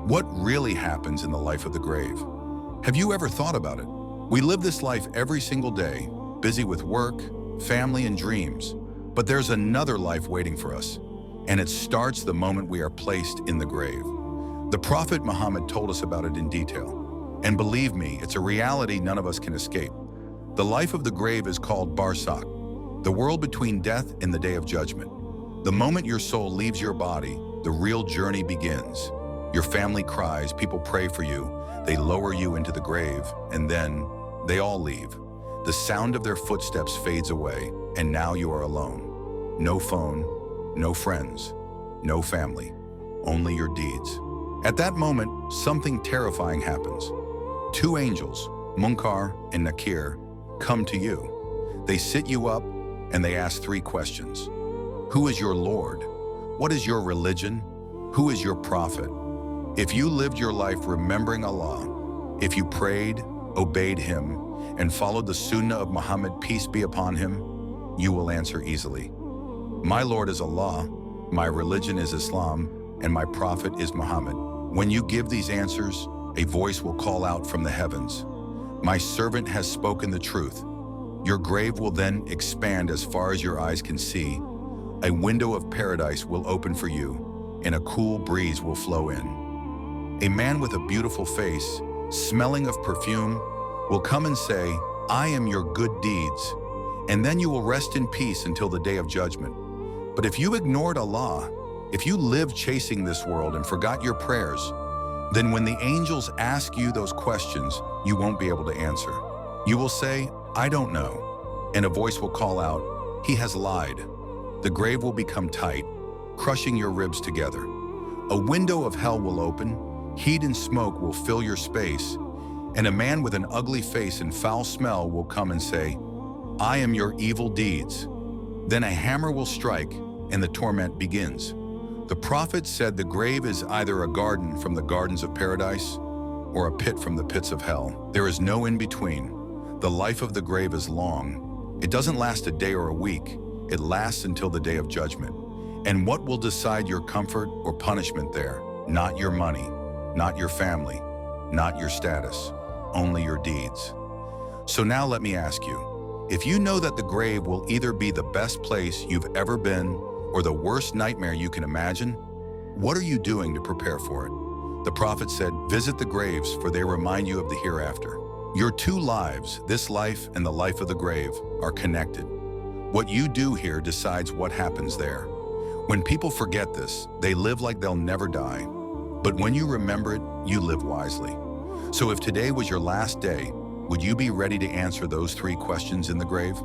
What really happens in the life of the grave? Have you ever thought about it? We live this life every single day, busy with work, family, and dreams. But there's another life waiting for us, and it starts the moment we are placed in the grave. The Prophet Muhammad told us about it in detail. And believe me, it's a reality none of us can escape. The life of the grave is called Barzakh, the world between death and the day of judgment. The moment your soul leaves your body, the real journey begins. Your family cries, people pray for you, they lower you into the grave, and then they all leave. The sound of their footsteps fades away, and now you are alone. No phone, no friends, no family, only your deeds. At that moment, something terrifying happens. Two angels, Munkar and Nakir, come to you. They sit you up and they ask three questions. Who is your Lord? What is your religion? Who is your prophet? If you lived your life remembering Allah, if you prayed, obeyed Him, and followed the Sunnah of Muhammad, peace be upon him, you will answer easily. My Lord is Allah, my religion is Islam, and my prophet is Muhammad. When you give these answers, a voice will call out from the heavens. My servant has spoken the truth. Your grave will then expand as far as your eyes can see. A window of paradise will open for you, and a cool breeze will flow in. A man with a beautiful face, smelling of perfume, will come and say, I am your good deeds, and then you will rest in peace until the day of judgment. But if you ignored Allah, if you lived chasing this world and forgot your prayers, then when the angels ask you those questions, you won't be able to answer. You will say, I don't know, and a voice will call out, he has lied. The grave will become tight, crushing your ribs together. A window of hell will open, heat and smoke will fill your space, and a man with an ugly face and foul smell will come and say, I am your evil deeds. Then a hammer will strike, and the torment begins. The prophet said the grave is either a garden from the gardens of paradise or a pit from the pits of hell. There is no in between. The life of the grave is long. It doesn't last a day or a week. It lasts until the day of judgment. And what will decide your comfort or punishment there? Not your money, not your family, not your status, only your deeds. So now let me ask you, if you know that the grave will either be the best place you've ever been or the worst nightmare you can imagine, what are you doing to prepare for it? The prophet said, visit the graves, for they remind you of the hereafter. Your two lives, this life and the life of the grave, are connected. What you do here decides what happens there. When people forget this, they live like they'll never die. But when you remember it, you live wisely. So if today was your last day, would you be ready to answer those three questions in the grave?